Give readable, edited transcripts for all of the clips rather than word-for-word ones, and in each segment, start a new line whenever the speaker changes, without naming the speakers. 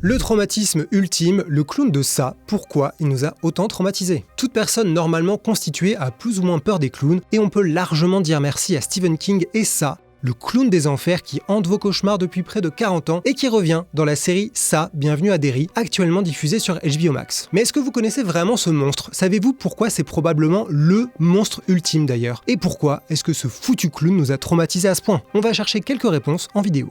Le traumatisme ultime, le clown de Ça, pourquoi il nous a autant traumatisés? Toute personne normalement constituée a plus ou moins peur des clowns et on peut largement dire merci à Stephen King et Ça, le clown des enfers qui hante vos cauchemars depuis près de 40 ans et qui revient dans la série Ça, Bienvenue à Derry, actuellement diffusée sur HBO Max. Mais est-ce que vous connaissez vraiment ce monstre? Savez-vous pourquoi c'est probablement le monstre ultime d'ailleurs? Et pourquoi est-ce que ce foutu clown nous a traumatisés à ce point? On va chercher quelques réponses en vidéo.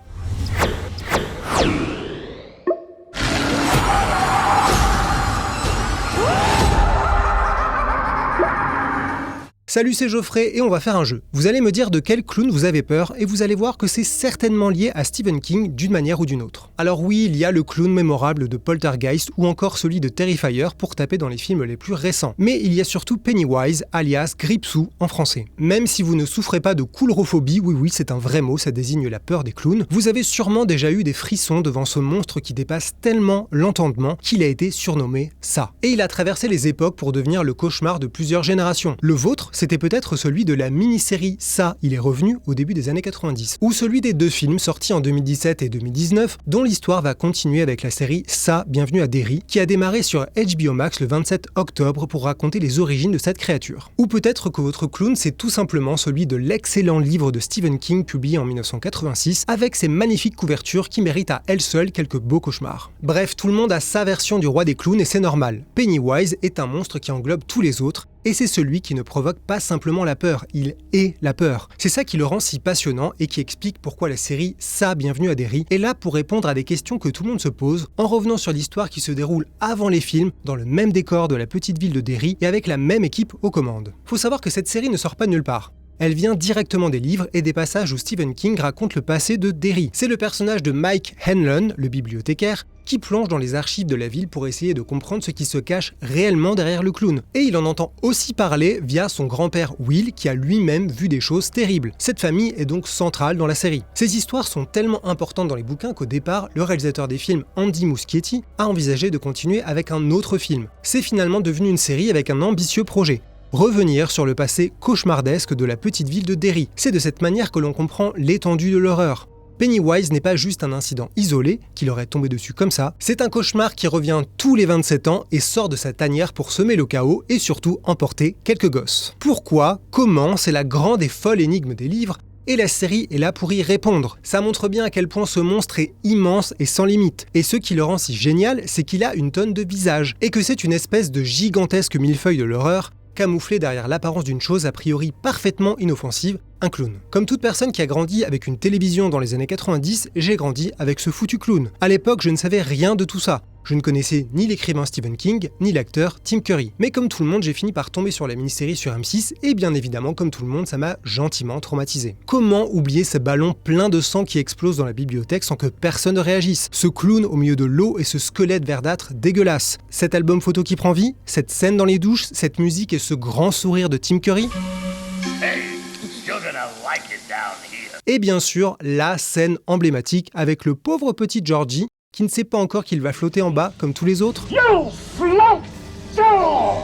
Salut, c'est Geoffrey et on va faire un jeu. Vous allez me dire de quel clown vous avez peur et vous allez voir que c'est certainement lié à Stephen King d'une manière ou d'une autre. Alors oui, il y a le clown mémorable de Poltergeist ou encore celui de Terrifier pour taper dans les films les plus récents. Mais il y a surtout Pennywise, alias Gripsou en français. Même si vous ne souffrez pas de coulrophobie, oui c'est un vrai mot, ça désigne la peur des clowns, vous avez sûrement déjà eu des frissons devant ce monstre qui dépasse tellement l'entendement qu'il a été surnommé Ça. Et il a traversé les époques pour devenir le cauchemar de plusieurs générations. Le vôtre, c'était peut-être celui de la mini-série Ça, il est revenu au début des années 90, ou celui des deux films sortis en 2017 et 2019, dont l'histoire va continuer avec la série Ça, Bienvenue à Derry, qui a démarré sur HBO Max le 27 octobre pour raconter les origines de cette créature. Ou peut-être que votre clown, c'est tout simplement celui de l'excellent livre de Stephen King publié en 1986, avec ses magnifiques couvertures qui méritent à elles seules quelques beaux cauchemars. Bref, tout le monde a sa version du roi des clowns et c'est normal. Pennywise est un monstre qui englobe tous les autres, et c'est celui qui ne provoque pas simplement la peur, il est la peur. C'est ça qui le rend si passionnant et qui explique pourquoi la série Ça, Bienvenue à Derry est là pour répondre à des questions que tout le monde se pose en revenant sur l'histoire qui se déroule avant les films, dans le même décor de la petite ville de Derry et avec la même équipe aux commandes. Faut savoir que cette série ne sort pas de nulle part. Elle vient directement des livres et des passages où Stephen King raconte le passé de Derry. C'est le personnage de Mike Hanlon, le bibliothécaire, qui plonge dans les archives de la ville pour essayer de comprendre ce qui se cache réellement derrière le clown. Et il en entend aussi parler via son grand-père Will, qui a lui-même vu des choses terribles. Cette famille est donc centrale dans la série. Ces histoires sont tellement importantes dans les bouquins qu'au départ, le réalisateur des films, Andy Muschietti, a envisagé de continuer avec un autre film. C'est finalement devenu une série avec un ambitieux projet. Revenir sur le passé cauchemardesque de la petite ville de Derry. C'est de cette manière que l'on comprend l'étendue de l'horreur. Pennywise n'est pas juste un incident isolé, qui leur est tombé dessus comme ça, c'est un cauchemar qui revient tous les 27 ans et sort de sa tanière pour semer le chaos et surtout emporter quelques gosses. Pourquoi? Comment? C'est la grande et folle énigme des livres, et la série est là pour y répondre. Ça montre bien à quel point ce monstre est immense et sans limite. Et ce qui le rend si génial, c'est qu'il a une tonne de visages, et que c'est une espèce de gigantesque millefeuille de l'horreur, camouflé derrière l'apparence d'une chose a priori parfaitement inoffensive, un clown. Comme toute personne qui a grandi avec une télévision dans les années 90, j'ai grandi avec ce foutu clown. À l'époque, je ne savais rien de tout ça. Je ne connaissais ni l'écrivain Stephen King, ni l'acteur Tim Curry. Mais comme tout le monde, j'ai fini par tomber sur la mini-série sur M6, et bien évidemment, comme tout le monde, ça m'a gentiment traumatisé. Comment oublier ce ballon plein de sang qui explose dans la bibliothèque sans que personne ne réagisse? Ce clown au milieu de l'eau et ce squelette verdâtre dégueulasse. Cet album photo qui prend vie, cette scène dans les douches, cette musique et ce grand sourire de Tim Curry. Et bien sûr, la scène emblématique avec le pauvre petit Georgie qui ne sait pas encore qu'il va flotter en bas comme tous les autres. You float down!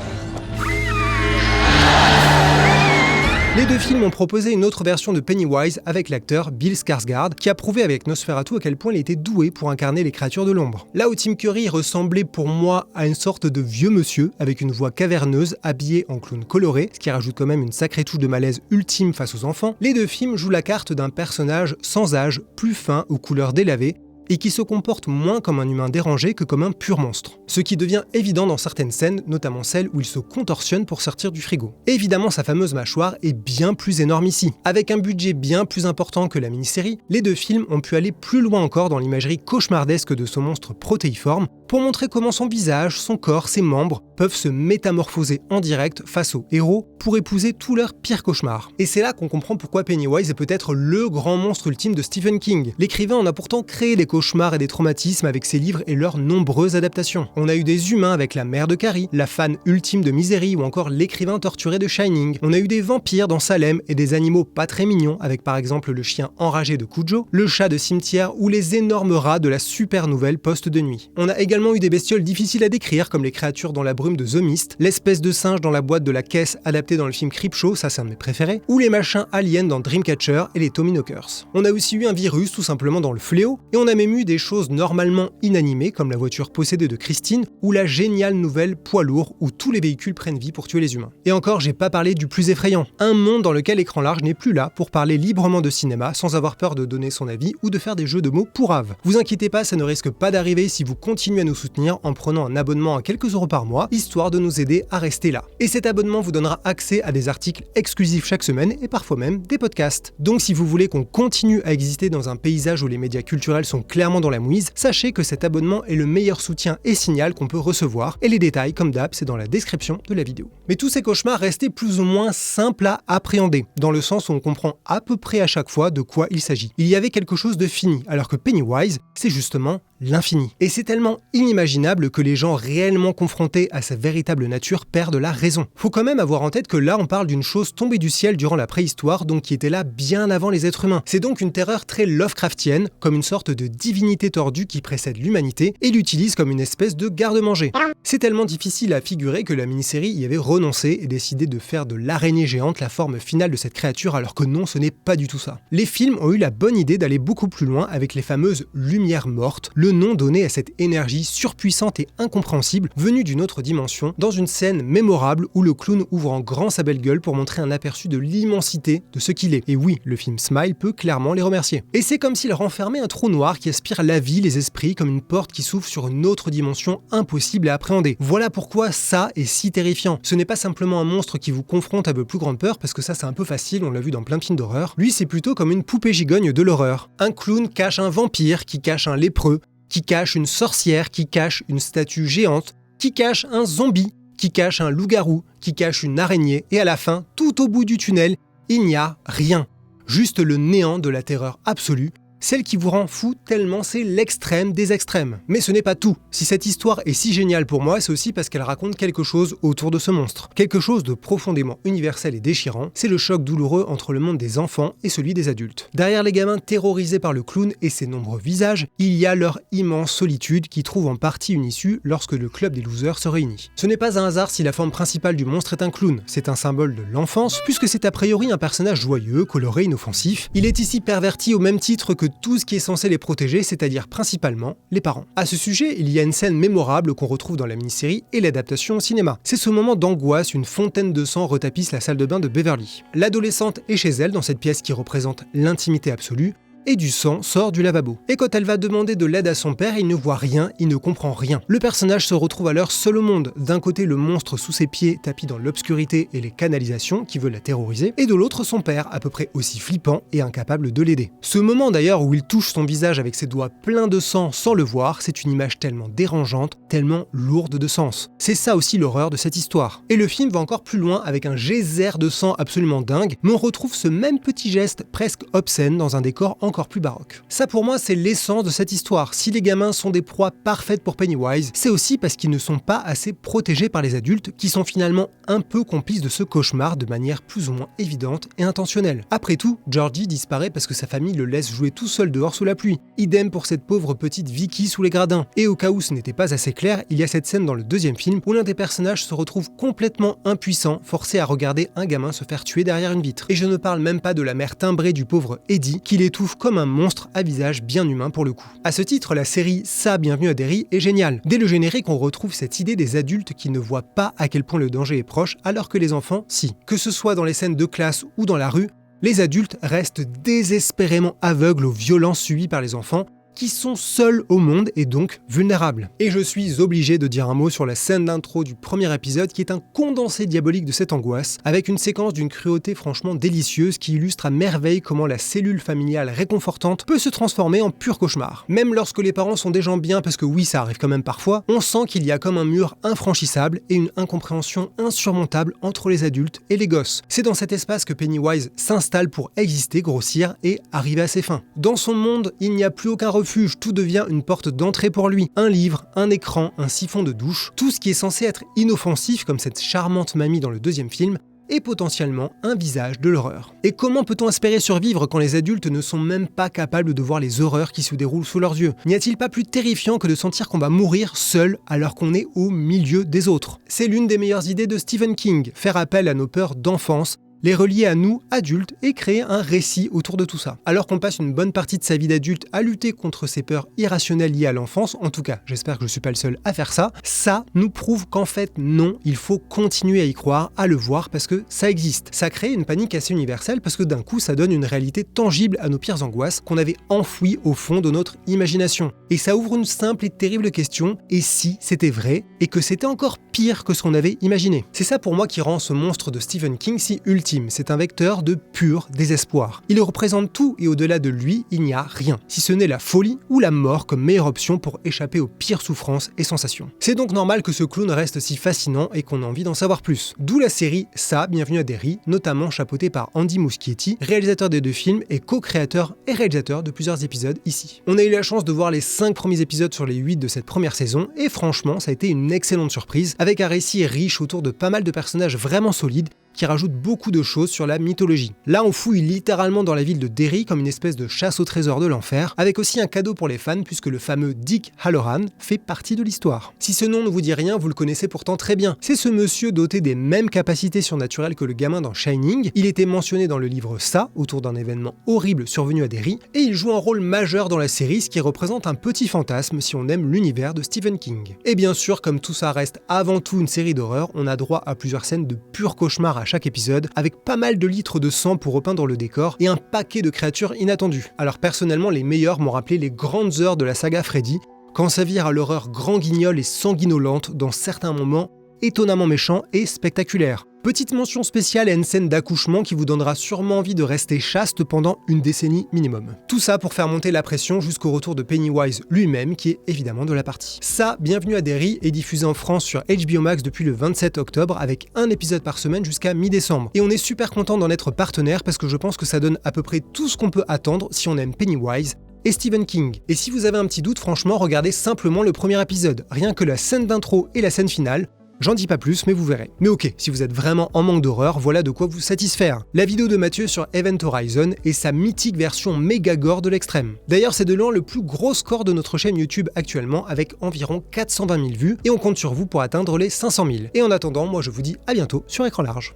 Les deux films ont proposé une autre version de Pennywise avec l'acteur Bill Skarsgård qui a prouvé avec Nosferatu à quel point il était doué pour incarner les créatures de l'ombre. Là où Tim Curry ressemblait pour moi à une sorte de vieux monsieur avec une voix caverneuse habillé en clown coloré, ce qui rajoute quand même une sacrée touche de malaise ultime face aux enfants, les deux films jouent la carte d'un personnage sans âge, plus fin, aux couleurs délavées, et qui se comporte moins comme un humain dérangé que comme un pur monstre. Ce qui devient évident dans certaines scènes, notamment celles où il se contorsionne pour sortir du frigo. Évidemment, sa fameuse mâchoire est bien plus énorme ici. Avec un budget bien plus important que la mini-série, les deux films ont pu aller plus loin encore dans l'imagerie cauchemardesque de ce monstre protéiforme pour montrer comment son visage, son corps, ses membres peuvent se métamorphoser en direct face aux héros pour épouser tous leurs pires cauchemars. Et c'est là qu'on comprend pourquoi Pennywise est peut-être le grand monstre ultime de Stephen King. L'écrivain en a pourtant créé des cauchemars et des traumatismes avec ses livres et leurs nombreuses adaptations. On a eu des humains avec la mère de Carrie, la fan ultime de Misery ou encore l'écrivain torturé de Shining. On a eu des vampires dans Salem et des animaux pas très mignons avec par exemple le chien enragé de Cujo, le chat de cimetière ou les énormes rats de la super nouvelle Poste de nuit. On a également eu des bestioles difficiles à décrire comme les créatures dans la brume de The Mist, l'espèce de singe dans la boîte de la caisse adaptée dans le film Creepshow, ça c'est un de mes préférés, ou les machins aliens dans Dreamcatcher et les Tommyknockers. On a aussi eu un virus tout simplement dans le Fléau et on a même même eu des choses normalement inanimées, comme la voiture possédée de Christine, ou la géniale nouvelle Poids lourd, où tous les véhicules prennent vie pour tuer les humains. Et encore, j'ai pas parlé du plus effrayant, un monde dans lequel l'écran large n'est plus là pour parler librement de cinéma sans avoir peur de donner son avis ou de faire des jeux de mots pourraves. Vous inquiétez pas, ça ne risque pas d'arriver si vous continuez à nous soutenir en prenant un abonnement à quelques euros par mois, histoire de nous aider à rester là. Et cet abonnement vous donnera accès à des articles exclusifs chaque semaine et parfois même des podcasts. Donc si vous voulez qu'on continue à exister dans un paysage où les médias culturels sont clairement dans la mouise, sachez que cet abonnement est le meilleur soutien et signal qu'on peut recevoir, et les détails, comme d'hab, c'est dans la description de la vidéo. Mais tous ces cauchemars restaient plus ou moins simples à appréhender, dans le sens où on comprend à peu près à chaque fois de quoi il s'agit. Il y avait quelque chose de fini, alors que Pennywise, c'est justement l'infini. Et c'est tellement inimaginable que les gens réellement confrontés à sa véritable nature perdent la raison. Faut quand même avoir en tête que là on parle d'une chose tombée du ciel durant la préhistoire, donc qui était là bien avant les êtres humains. C'est donc une terreur très Lovecraftienne, comme une sorte de divinité tordue qui précède l'humanité et l'utilise comme une espèce de garde-manger. C'est tellement difficile à figurer que la mini-série y avait renoncé et décidé de faire de l'araignée géante la forme finale de cette créature, alors que non, ce n'est pas du tout ça. Les films ont eu la bonne idée d'aller beaucoup plus loin avec les fameuses lumières mortes, le nom donné à cette énergie surpuissante et incompréhensible venue d'une autre dimension, dans une scène mémorable où le clown ouvre en grand sa belle gueule pour montrer un aperçu de l'immensité de ce qu'il est. Et oui, le film Smile peut clairement les remercier. Et c'est comme s'il renfermait un trou noir qui aspire la vie, les esprits, comme une porte qui s'ouvre sur une autre dimension impossible à appréhender. Voilà pourquoi ça est si terrifiant. Ce n'est pas simplement un monstre qui vous confronte à vos plus grandes peurs, parce que ça c'est un peu facile, on l'a vu dans plein de films d'horreur. Lui c'est plutôt comme une poupée gigogne de l'horreur. Un clown cache un vampire, qui cache un lépreux, qui cache une sorcière, qui cache une statue géante, qui cache un zombie, qui cache un loup-garou, qui cache une araignée, et à la fin, tout au bout du tunnel, il n'y a rien. Juste le néant de la terreur absolue, celle qui vous rend fou tellement c'est l'extrême des extrêmes. Mais ce n'est pas tout. Si cette histoire est si géniale pour moi, c'est aussi parce qu'elle raconte quelque chose autour de ce monstre. Quelque chose de profondément universel et déchirant, c'est le choc douloureux entre le monde des enfants et celui des adultes. Derrière les gamins terrorisés par le clown et ses nombreux visages, il y a leur immense solitude qui trouve en partie une issue lorsque le club des losers se réunit. Ce n'est pas un hasard si la forme principale du monstre est un clown, c'est un symbole de l'enfance, puisque c'est a priori un personnage joyeux, coloré, inoffensif. Il est ici perverti au même titre que tout ce qui est censé les protéger, c'est-à-dire principalement les parents. À ce sujet, il y a une scène mémorable qu'on retrouve dans la mini-série et l'adaptation au cinéma. C'est ce moment d'angoisse, une fontaine de sang retapisse la salle de bain de Beverly. L'adolescente est chez elle dans cette pièce qui représente l'intimité absolue, et du sang sort du lavabo. Et quand elle va demander de l'aide à son père, il ne voit rien, il ne comprend rien. Le personnage se retrouve alors seul au monde. D'un côté, le monstre sous ses pieds, tapis dans l'obscurité et les canalisations qui veulent la terroriser, et de l'autre, son père, à peu près aussi flippant et incapable de l'aider. Ce moment d'ailleurs où il touche son visage avec ses doigts pleins de sang sans le voir, c'est une image tellement dérangeante, tellement lourde de sens. C'est ça aussi l'horreur de cette histoire. Et le film va encore plus loin avec un geyser de sang absolument dingue, mais on retrouve ce même petit geste presque obscène dans un décor encore plus baroque. Ça pour moi c'est l'essence de cette histoire. Si les gamins sont des proies parfaites pour Pennywise, c'est aussi parce qu'ils ne sont pas assez protégés par les adultes qui sont finalement un peu complices de ce cauchemar de manière plus ou moins évidente et intentionnelle. Après tout, Georgie disparaît parce que sa famille le laisse jouer tout seul dehors sous la pluie. Idem pour cette pauvre petite Vicky sous les gradins. Et au cas où ce n'était pas assez clair, il y a cette scène dans le deuxième film où l'un des personnages se retrouve complètement impuissant, forcé à regarder un gamin se faire tuer derrière une vitre. Et je ne parle même pas de la mère timbrée du pauvre Eddie qui l'étouffe comme un monstre à visage bien humain pour le coup. À ce titre, la série Ça, Bienvenue à Derry est géniale. Dès le générique, on retrouve cette idée des adultes qui ne voient pas à quel point le danger est proche, alors que les enfants, si. Que ce soit dans les scènes de classe ou dans la rue, les adultes restent désespérément aveugles aux violences subies par les enfants, qui sont seuls au monde et donc vulnérables. Et je suis obligé de dire un mot sur la scène d'intro du premier épisode qui est un condensé diabolique de cette angoisse, avec une séquence d'une cruauté franchement délicieuse qui illustre à merveille comment la cellule familiale réconfortante peut se transformer en pur cauchemar. Même lorsque les parents sont des gens bien, parce que oui ça arrive quand même parfois, on sent qu'il y a comme un mur infranchissable et une incompréhension insurmontable entre les adultes et les gosses. C'est dans cet espace que Pennywise s'installe pour exister, grossir et arriver à ses fins. Dans son monde, il n'y a plus aucun refuge, tout devient une porte d'entrée pour lui. Un livre, un écran, un siphon de douche, tout ce qui est censé être inoffensif comme cette charmante mamie dans le deuxième film, est potentiellement un visage de l'horreur. Et comment peut-on espérer survivre quand les adultes ne sont même pas capables de voir les horreurs qui se déroulent sous leurs yeux? N'y a-t-il pas plus terrifiant que de sentir qu'on va mourir seul alors qu'on est au milieu des autres? C'est l'une des meilleures idées de Stephen King, faire appel à nos peurs d'enfance, les relier à nous, adultes, et créer un récit autour de tout ça. Alors qu'on passe une bonne partie de sa vie d'adulte à lutter contre ces peurs irrationnelles liées à l'enfance, en tout cas, j'espère que je suis pas le seul à faire ça, ça nous prouve qu'en fait, non, il faut continuer à y croire, à le voir, parce que ça existe. Ça crée une panique assez universelle, parce que d'un coup, ça donne une réalité tangible à nos pires angoisses qu'on avait enfouies au fond de notre imagination. Et ça ouvre une simple et terrible question, et si c'était vrai, et que c'était encore pire que ce qu'on avait imaginé? C'est ça pour moi qui rend ce monstre de Stephen King si ultime, c'est un vecteur de pur désespoir. Il représente tout, et au-delà de lui, il n'y a rien, si ce n'est la folie ou la mort comme meilleure option pour échapper aux pires souffrances et sensations. C'est donc normal que ce clown reste si fascinant et qu'on a envie d'en savoir plus. D'où la série Ça, Bienvenue à Derry, notamment chapeautée par Andy Muschietti, réalisateur des 2 films et co-créateur et réalisateur de plusieurs épisodes ici. On a eu la chance de voir les 5 premiers épisodes sur les 8 de cette première saison, et franchement, ça a été une excellente surprise, avec un récit riche autour de pas mal de personnages vraiment solides, qui rajoute beaucoup de choses sur la mythologie. Là, on fouille littéralement dans la ville de Derry comme une espèce de chasse au trésor de l'enfer, avec aussi un cadeau pour les fans puisque le fameux Dick Halloran fait partie de l'histoire. Si ce nom ne vous dit rien, vous le connaissez pourtant très bien. C'est ce monsieur doté des mêmes capacités surnaturelles que le gamin dans Shining. Il était mentionné dans le livre Ça, autour d'un événement horrible survenu à Derry, et il joue un rôle majeur dans la série, ce qui représente un petit fantasme si on aime l'univers de Stephen King. Et bien sûr, comme tout ça reste avant tout une série d'horreur, on a droit à plusieurs scènes de pur cauchemar à chaque épisode, avec pas mal de litres de sang pour repeindre le décor et un paquet de créatures inattendues. Alors personnellement, les meilleurs m'ont rappelé les grandes heures de la saga Freddy, quand ça vire à l'horreur grand guignol et sanguinolente dans certains moments étonnamment méchants et spectaculaires. Petite mention spéciale à une scène d'accouchement qui vous donnera sûrement envie de rester chaste pendant une décennie minimum. Tout ça pour faire monter la pression jusqu'au retour de Pennywise lui-même, qui est évidemment de la partie. Ça, Bienvenue à Derry est diffusé en France sur HBO Max depuis le 27 octobre avec un épisode par semaine jusqu'à mi-décembre. Et on est super content d'en être partenaire parce que je pense que ça donne à peu près tout ce qu'on peut attendre si on aime Pennywise et Stephen King. Et si vous avez un petit doute, franchement, regardez simplement le premier épisode. Rien que la scène d'intro et la scène finale. J'en dis pas plus, mais vous verrez. Mais ok, si vous êtes vraiment en manque d'horreur, voilà de quoi vous satisfaire. La vidéo de Mathieu sur Event Horizon et sa mythique version méga gore de l'extrême. D'ailleurs, c'est de loin le plus gros score de notre chaîne YouTube actuellement, avec environ 420 000 vues, et on compte sur vous pour atteindre les 500 000. Et en attendant, moi je vous dis à bientôt sur écran large.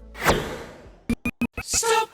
Stop.